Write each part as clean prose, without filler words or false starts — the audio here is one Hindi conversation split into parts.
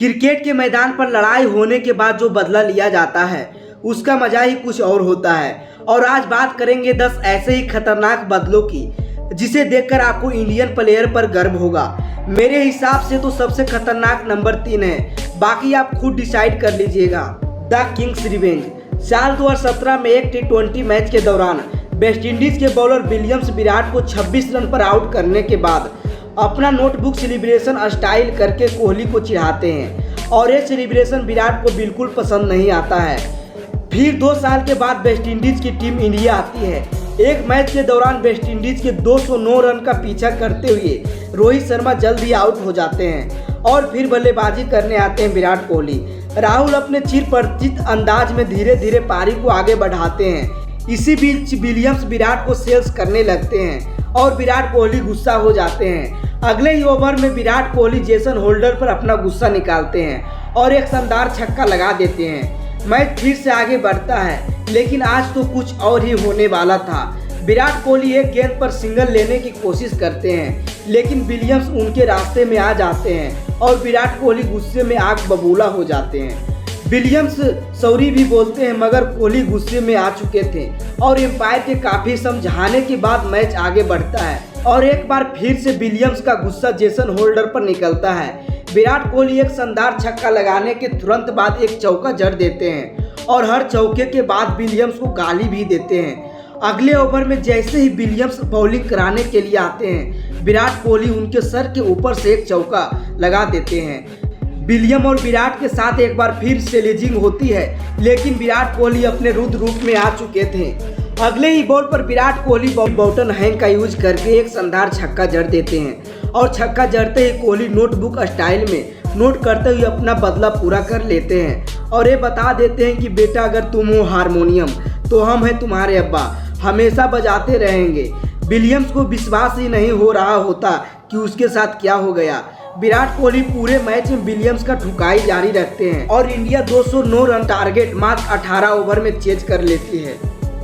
क्रिकेट के मैदान पर लड़ाई होने के बाद जो बदला लिया जाता है उसका मजा ही कुछ और होता है। और आज बात करेंगे 10 ऐसे ही खतरनाक बदलों की जिसे देखकर आपको इंडियन प्लेयर पर गर्व होगा। मेरे हिसाब से तो सबसे खतरनाक नंबर 3 है, बाकी आप खुद डिसाइड कर लीजिएगा। The Kings revenge. साल 2017 में एक T20 मैच के दौरान वेस्टइंडीज के बॉलर विलियम्स विराट को 26 रन पर आउट करने के बाद अपना नोटबुक सेलिब्रेशन स्टाइल करके कोहली को चिढ़ाते हैं और ये सेलिब्रेशन विराट को बिल्कुल पसंद नहीं आता है। फिर 2 साल के बाद वेस्टइंडीज की टीम इंडिया आती है। एक मैच के दौरान वेस्टइंडीज के 209 रन का पीछा करते हुए रोहित शर्मा जल्द ही आउट हो जाते हैं और फिर बल्लेबाजी करने आते हैं विराट कोहली। राहुल अपने चिरपरिचित अंदाज में धीरे धीरे पारी को आगे बढ़ाते हैं। इसी बीच विलियम्स विराट को सेल्स करने लगते हैं और विराट कोहली गुस्सा हो जाते हैं। अगले ही ओवर में विराट कोहली जेसन होल्डर पर अपना गुस्सा निकालते हैं और एक शानदार छक्का लगा देते हैं। मैच फिर से आगे बढ़ता है, लेकिन आज तो कुछ और ही होने वाला था। विराट कोहली एक गेंद पर सिंगल लेने की कोशिश करते हैं, लेकिन विलियम्स उनके रास्ते में आ जाते हैं और विराट कोहली गुस्से में आग बबूला हो जाते हैं। विलियम्स सॉरी भी बोलते हैं, मगर कोहली गुस्से में आ चुके थे और एम्पायर के काफ़ी समझाने के बाद मैच आगे बढ़ता है और एक बार फिर से विलियम्स का गुस्सा जेसन होल्डर पर निकलता है। विराट कोहली एक शानदार छक्का लगाने के तुरंत बाद एक चौका जड़ देते हैं और हर चौके के बाद विलियम्स को गाली भी देते हैं। अगले ओवर में जैसे ही विलियम्स बॉलिंग कराने के लिए आते हैं, विराट कोहली उनके सर के ऊपर से एक चौका लगा देते हैं। विलियम और विराट के साथ एक बार फिर स्लेजिंग होती है, लेकिन विराट कोहली अपने रुद्र रूप में आ चुके थे। अगले ही बॉल पर विराट कोहली बॉटन हैंग का यूज करके एक शानदार छक्का जड़ देते हैं और छक्का जड़ते ही कोहली नोटबुक स्टाइल में नोट करते हुए अपना बदला पूरा कर लेते हैं और ये बता देते हैं कि बेटा, अगर तुम हो हारमोनियम तो हम हैं तुम्हारे अब्बा, हमेशा बजाते रहेंगे। विलियम्स को विश्वास ही नहीं हो रहा होता कि उसके साथ क्या हो गया। विराट कोहली पूरे मैच में विलियम्स का ठुकाई जारी रखते हैं और इंडिया 209 रन टारगेट मात्र 18 ओवर में चेज कर लेती है।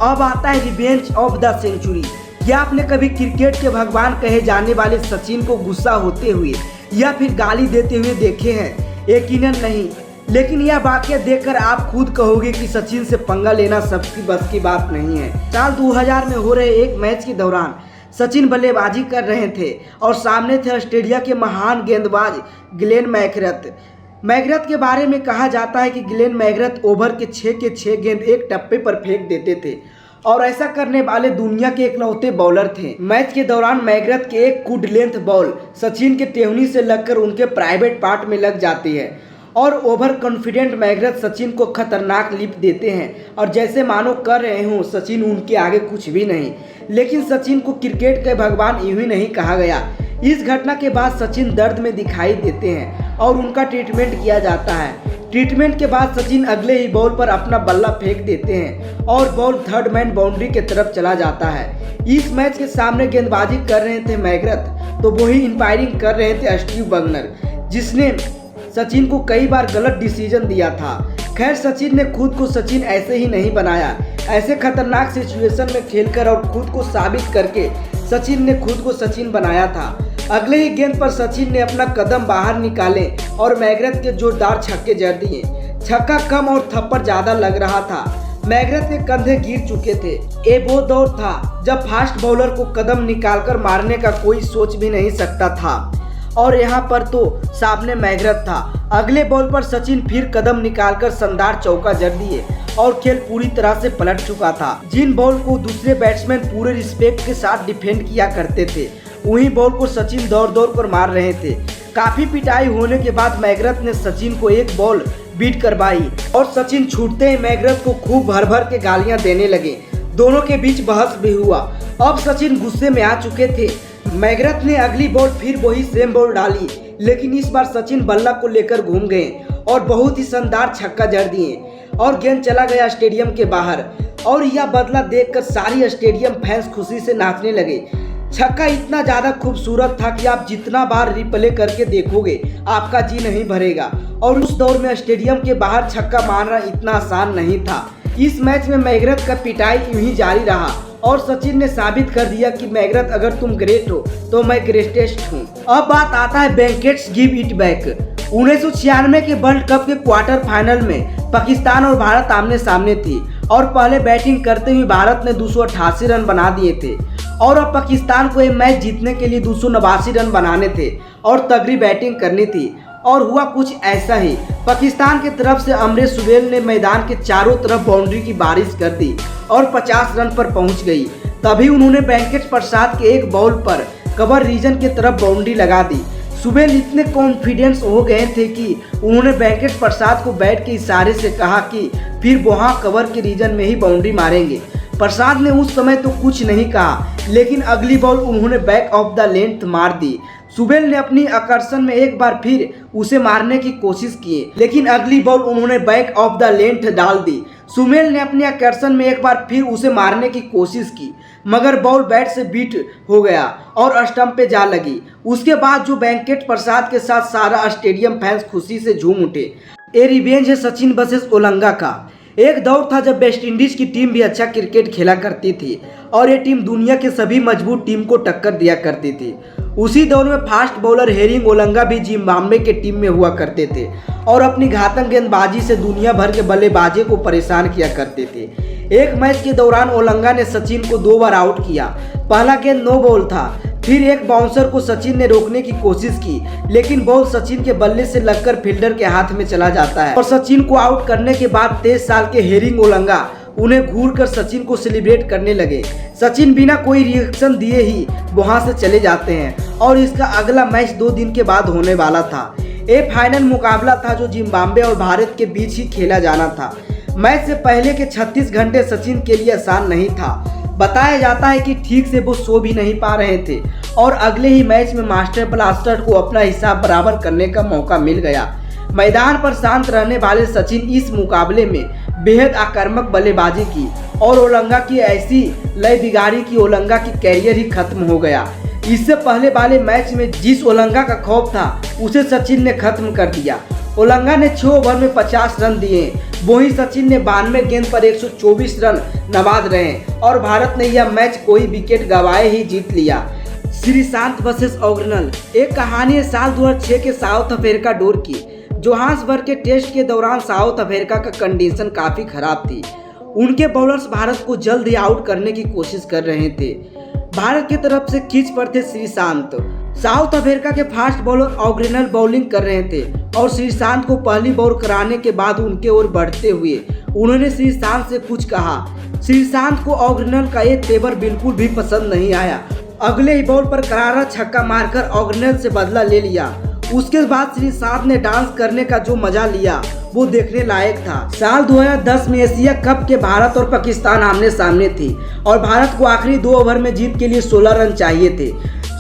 अब आता है रिवेंज ऑफ द सेंचुरी। क्या आपने कभी क्रिकेट के भगवान कहे जाने वाले सचिन को गुस्सा होते हुए या फिर गाली देते हुए देखे हैं? यकीनन नहीं, लेकिन यह वाकया देखकर आप खुद कहोगे कि सचिन से पंगा लेना सबकी बस की बात नहीं है। साल 2000 में हो रहे एक मैच के दौरान सचिन बल्लेबाजी कर रहे थे और सामने थे ऑस्ट्रेलिया के महान गेंदबाज ग्लेन मैकग्रथ के बारे में कहा जाता है कि ग्लेन मैकग्रथ ओवर के 6 गेंद एक टप्पे पर फेंक देते थे और ऐसा करने वाले दुनिया के इकलौते बॉलर थे। मैच के दौरान मैकग्रथ के एक गुड लेंथ बॉल सचिन के टेहनी से लगकर उनके प्राइवेट पार्ट में लग जाती है और ओवर कॉन्फिडेंट मैकग्रथ सचिन को खतरनाक लिफ्ट देते हैं और जैसे मानो कर रहे हों सचिन उनके आगे कुछ भी नहीं। लेकिन सचिन को क्रिकेट के भगवान यूं ही नहीं कहा गया। इस घटना के बाद सचिन दर्द में दिखाई देते हैं और उनका ट्रीटमेंट किया जाता है। ट्रीटमेंट के बाद सचिन अगले ही बॉल पर अपना बल्ला फेंक देते हैं और बॉल थर्ड मैन बाउंड्री की तरफ चला जाता है। इस मैच के सामने गेंदबाजी कर रहे थे मैकग्रथ, तो वही इंपायरिंग कर रहे थे स्टीव बगनर, जिसने सचिन को कई बार गलत डिसीजन दिया था। खैर, सचिन ने खुद को सचिन ऐसे ही नहीं बनाया। ऐसे खतरनाक सिचुएशन में खेलकर और खुद को साबित करके सचिन ने खुद को सचिन बनाया था। अगले ही गेंद पर सचिन ने अपना कदम बाहर निकाले और मैकग्रथ के जोरदार छक्के जड़ दिए। छक्का कम और थप्पड़ ज्यादा लग रहा था। मैकग्रथ के कंधे गिर चुके थे। ये वो दौर था जब फास्ट बॉलर को कदम निकालकर मारने का कोई सोच भी नहीं सकता था और यहाँ पर तो सामने मैकग्रथ था। अगले बॉल पर सचिन फिर कदम निकालकर शानदार चौका जड़ दिए और खेल पूरी तरह से पलट चुका था। जिन बॉल को दूसरे बैट्समैन पूरे रिस्पेक्ट के साथ डिफेंड किया करते थे, वही बॉल को सचिन दौड़ दौड़ कर मार रहे थे। काफी पिटाई होने के बाद मैकग्रथ ने सचिन को एक बॉल बीट करवाई और सचिन छूटते ही मैकग्रथ को खूब भर भर के गालियां देने लगे। दोनों के बीच बहस भी हुआ। अब सचिन गुस्से में आ चुके थे। मैकग्रथ ने अगली बॉल फिर वही सेम बॉल डाली, लेकिन इस बार सचिन बल्ला को लेकर घूम गए और बहुत ही शानदार छक्का जड़ दिए और गेंद चला गया स्टेडियम के बाहर। और यह बदला देखकर सारी स्टेडियम फैंस खुशी से नाचने लगे। छक्का इतना ज़्यादा खूबसूरत था कि आप जितना बार रिप्ले करके देखोगे आपका जी नहीं भरेगा और उस दौर में स्टेडियम के बाहर छक्का मारना इतना आसान नहीं था। इस मैच में मैकग्रथ का पिटाई यूं ही जारी रहा और सचिन ने साबित कर दिया कि मैकग्रथ, अगर तुम ग्रेट हो तो मैं ग्रेटेस्ट हूँ। अब बात आता है बैंकेट्स गिव इट बैक। 1996 के वर्ल्ड कप के क्वार्टर फाइनल में पाकिस्तान और भारत आमने सामने थी और पहले बैटिंग करते हुए भारत ने 288 रन बना दिए थे और अब पाकिस्तान को ये मैच जीतने के लिए 289 रन बनाने थे और तगड़ी बैटिंग करनी थी। और हुआ कुछ ऐसा ही। पाकिस्तान की तरफ से अमरीश सुहेल ने मैदान के चारों तरफ बाउंड्री की बारिश कर दी और 50 रन पर पहुंच गई। तभी उन्होंने वेंकट प्रसाद के एक बॉल पर कवर रीजन की तरफ बाउंड्री लगा दी। सुहेल इतने कॉन्फिडेंस हो गए थे कि उन्होंने वेंकट प्रसाद को बैट के इशारे से कहा कि फिर वहां कवर के रीजन में ही बाउंड्री मारेंगे। प्रसाद ने उस समय तो कुछ नहीं कहा, लेकिन अगली बॉल उन्होंने बैक ऑफ द लेंथ मार दी। सुहेल ने अपनी आकर्षण में एक बार फिर उसे मारने की कोशिश की, लेकिन अगली बॉल उन्होंने बैक ऑफ द लेंथ डाल दी। सुहेल ने अपनी आकर्षण में एक बार फिर उसे मारने की कोशिश की, मगर बॉल बैट से बीट हो गया और स्टंप पे जा लगी। उसके बाद जो वेंकट प्रसाद के साथ सारा स्टेडियम फैंस खुशी से झूम उठे। ये रिवेंज है सचिन वर्सेस ओलंगा का। एक दौर था जब वेस्ट इंडीज की टीम भी अच्छा क्रिकेट खेला करती थी और ये टीम दुनिया के सभी मजबूत टीम को टक्कर दिया करती थी। उसी दौर में फास्ट बॉलर हेरिंग ओलंगा भी जिम्बाब्वे के टीम में हुआ करते थे और अपनी घातक गेंदबाजी से दुनिया भर के बल्लेबाजों को परेशान किया करते थे। एक मैच के दौरान ओलंगा ने सचिन को 2 बार आउट किया। पहला गेंद नो बॉल था, फिर एक बाउंसर को सचिन ने रोकने की कोशिश की, लेकिन बॉल सचिन के बल्ले से लगकर फील्डर के हाथ में चला जाता है और सचिन को आउट करने के बाद 23 साल के हेरिंग ओलंगा उन्हें घूरकर सचिन को सेलिब्रेट करने लगे। सचिन बिना कोई रिएक्शन दिए ही वहां से चले जाते हैं और इसका अगला मैच 2 दिन के बाद होने वाला था। ये फाइनल मुकाबला था जो जिम्बाब्वे और भारत के बीच ही खेला जाना था। मैच से पहले के 36 घंटे सचिन के लिए आसान नहीं था। बताया जाता है कि ठीक से वो सो भी नहीं पा रहे थे और अगले ही मैच में मास्टर ब्लास्टर को अपना हिसाब बराबर करने का मौका मिल गया। मैदान पर शांत रहने वाले सचिन इस मुकाबले में बेहद आक्रामक बल्लेबाजी की और ओलंगा की ऐसी लय बिगाड़ी कि ओलंगा की कैरियर ही खत्म हो गया। इससे पहले वाले मैच में जिस ओलंगा का खौफ था उसे सचिन ने खत्म कर दिया। ओलंगा ने 6 ओवर में 50 रन दिए, वहीं सचिन ने 92 गेंद पर 124 रन नवाज रहे और भारत ने यह मैच कोई विकेट गंवाए ही जीत लिया। श्रीशांत वर्सेस ऑग्रनल। एक कहानी है साल 2006 के साउथ अफ्रीका दौर की। जोहान्सबर्ग के टेस्ट के दौरान साउथ अफ्रीका का कंडीशन काफ़ी खराब थी। उनके बॉलर्स भारत को जल्द ही आउट करने की कोशिश कर रहे थे। भारत की तरफ से खींच पर थे श्रीशांत। साउथ अफ्रीका के फास्ट बॉलर ऑग्रनल बॉलिंग कर रहे थे और श्रीशांत को पहली बॉल कराने के बाद उनके ओर बढ़ते हुए उन्होंने श्रीशांत से कुछ कहा। श्रीशांत को ऑग्रनल का ये तेवर बिल्कुल भी पसंद नहीं आया। अगले ही बॉल पर करारा छक्का मारकर ऑग्रनल से बदला ले लिया। उसके बाद श्रीशांत ने डांस करने का जो मजा लिया वो देखने लायक था। साल 2010 में एशिया कप के भारत और पाकिस्तान आमने सामने थी और भारत को आखिरी 2 ओवर में जीत के लिए 16 रन चाहिए थे।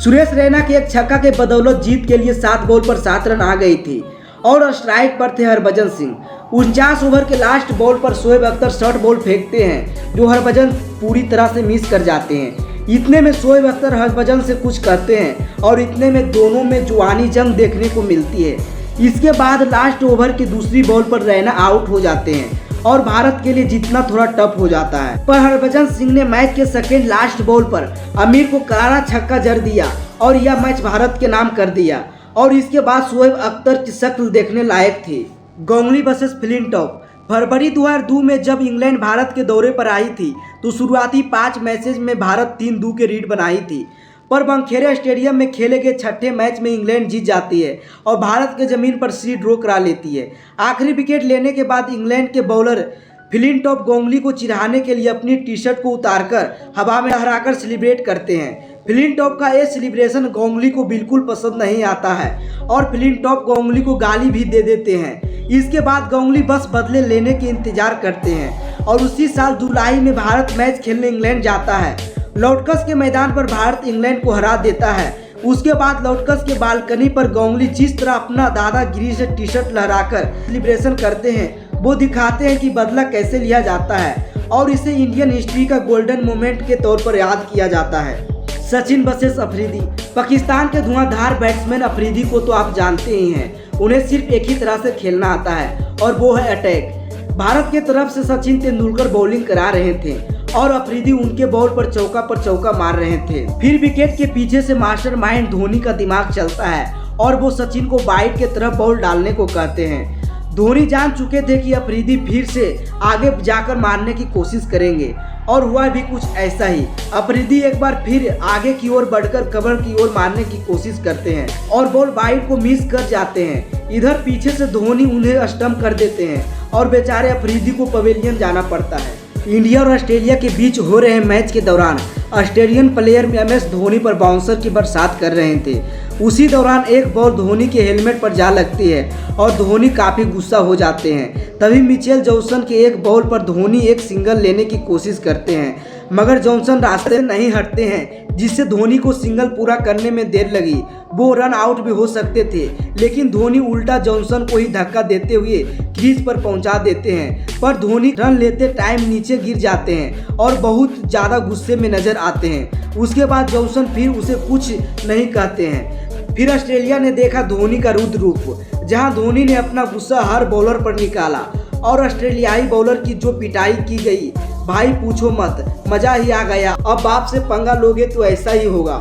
सुरेश रैना के एक छक्का के बदौलत जीत के लिए 7 बॉल पर 7 रन आ गई थी और स्ट्राइक पर थे हरभजन सिंह। 49 ओवर के लास्ट बॉल पर शोएब अख्तर शॉर्ट बॉल फेंकते हैं जो हरभजन पूरी तरह से मिस कर जाते हैं। इतने में शोएब अख्तर हरभजन से कुछ कहते हैं और इतने में दोनों में जुआनी जंग देखने को मिलती है। इसके बाद लास्ट ओवर की दूसरी बॉल पर रैना आउट हो जाते हैं और भारत के लिए जीतना थोड़ा टफ हो जाता है। पर हरभजन सिंह ने मैच के सेकेंड लास्ट बॉल पर आमिर को करारा छक्का जड़ दिया और यह मैच भारत के नाम कर दिया और इसके बाद शोएब अख्तर की शक्ल देखने लायक थी। Ganguly versus Flintoff. फरवरी 2002 में जब इंग्लैंड भारत के दौरे पर आई थी तो शुरुआती 5 मैचेज में भारत 3-2 के लीड बनाई थी, पर वानखेड़े स्टेडियम में खेले गए 6ठे मैच में इंग्लैंड जीत जाती है और भारत के जमीन पर सीरीज ड्रॉ करा लेती है। आखिरी विकेट लेने के बाद इंग्लैंड के बॉलर फ्लिंटॉफ गांगुली को चिढ़ाने के लिए अपनी टी शर्ट को उतारकर हवा में लहराकर सेलिब्रेट करते हैं। फ्लिंटॉफ का ये सेलिब्रेशन गांगुली को बिल्कुल पसंद नहीं आता है और फ्लिंटॉफ गांगुली को गाली भी दे देते हैं। इसके बाद गांगुली बस बदले लेने के इंतजार करते हैं और उसी साल जुलाई में भारत मैच खेलने इंग्लैंड जाता है। लॉर्ड्स के मैदान पर भारत इंग्लैंड को हरा देता है। उसके बाद लॉर्ड्स के बालकनी पर गांगुली जिस तरह अपना दादागिरी से टी शर्ट लहराकर सेलिब्रेशन करते हैं वो दिखाते हैं कि बदला कैसे लिया जाता है और इसे इंडियन हिस्ट्री का गोल्डन मोमेंट के तौर पर याद किया जाता है। सचिन वर्सेस अफरीदी। पाकिस्तान के धुआंधार बैट्समैन अफरीदी को तो आप जानते ही हैं। उन्हें सिर्फ एक ही तरह से खेलना आता है और वो है अटैक। भारत के तरफ से सचिन तेंदुलकर बॉलिंग करा रहे थे और अफरीदी उनके बॉल पर चौका मार रहे थे। फिर विकेट के पीछे से मास्टरमाइंड धोनी का दिमाग चलता है और वो सचिन को वाइड के तरफ बॉल डालने को कहते हैं। धोनी जान चुके थे कि अफरीदी फिर से आगे जाकर मारने की कोशिश करेंगे और हुआ भी कुछ ऐसा ही। अफरीदी एक बार फिर आगे की ओर बढ़कर कवर की ओर मारने की कोशिश करते हैं और बॉल वाइड को मिस कर जाते हैं। इधर पीछे से धोनी उन्हें स्टंप कर देते हैं और बेचारे अफरीदी को पवेलियन जाना पड़ता है। इंडिया और ऑस्ट्रेलिया के बीच हो रहे मैच के दौरान ऑस्ट्रेलियन प्लेयर MS धोनी पर बाउंसर की बरसात कर रहे थे। उसी दौरान एक बॉल धोनी के हेलमेट पर जा लगती है और धोनी काफ़ी गुस्सा हो जाते हैं। तभी मिचेल जॉनसन के एक बॉल पर धोनी एक सिंगल लेने की कोशिश करते हैं, मगर जॉनसन रास्ते नहीं हटते हैं, जिससे धोनी को सिंगल पूरा करने में देर लगी। वो रन आउट भी हो सकते थे, लेकिन धोनी उल्टा जॉनसन को ही धक्का देते हुए क्रीज पर पहुंचा देते हैं। पर धोनी रन लेते टाइम नीचे गिर जाते हैं और बहुत ज़्यादा गुस्से में नजर आते हैं। उसके बाद जॉनसन फिर उसे कुछ नहीं कहते हैं। फिर ऑस्ट्रेलिया ने देखा धोनी का रुद्र रूप, जहां धोनी ने अपना गुस्सा हर बॉलर पर निकाला और ऑस्ट्रेलियाई बॉलर की जो पिटाई की गई, भाई पूछो मत, मजा ही आ गया। अब बाप से पंगा लोगे तो ऐसा ही होगा।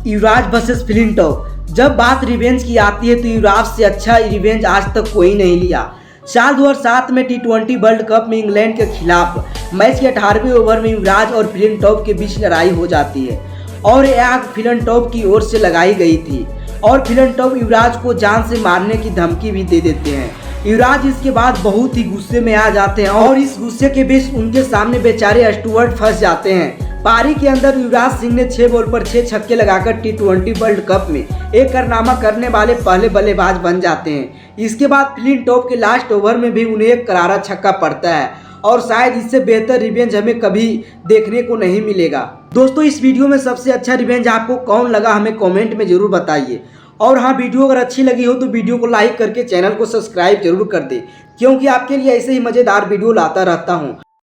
युवराज वर्सेस फ्लिंटॉफ। जब बात रिवेंज की आती है तो युवराज से अच्छा रिवेंज आज तक कोई नहीं लिया। साल 2007 में T20 वर्ल्ड कप में इंग्लैंड के खिलाफ मैच के 18वें ओवर में युवराज और फ्लिंटॉफ के बीच लड़ाई हो जाती है और यह आग फ्लिंटॉफ की ओर से लगाई गई थी और फ्लिंटॉफ युवराज को जान से मारने की धमकी भी दे देते हैं। युवराज इसके बाद बहुत ही गुस्से में आ जाते हैं और इस गुस्से के बीच उनके सामने बेचारे स्टुअर्ट फंस जाते हैं। पारी के अंदर युवराज सिंह ने 6 बॉल पर 6 छक्के लगाकर T20 वर्ल्ड कप में एक कारनामा करने वाले पहले बल्लेबाज बन जाते हैं। इसके बाद फ्लिंटॉफ के लास्ट ओवर में भी उन्हें एक करारा छक्का पड़ता है और शायद इससे बेहतर रिवेंज हमें कभी देखने को नहीं मिलेगा। दोस्तों, इस वीडियो में सबसे अच्छा रिवेंज आपको कौन लगा हमें कमेंट में जरूर बताइए। और हाँ, वीडियो अगर अच्छी लगी हो तो वीडियो को लाइक करके चैनल को सब्सक्राइब जरूर कर दे, क्योंकि आपके लिए ऐसे ही मज़ेदार वीडियो लाता रहता हूँ।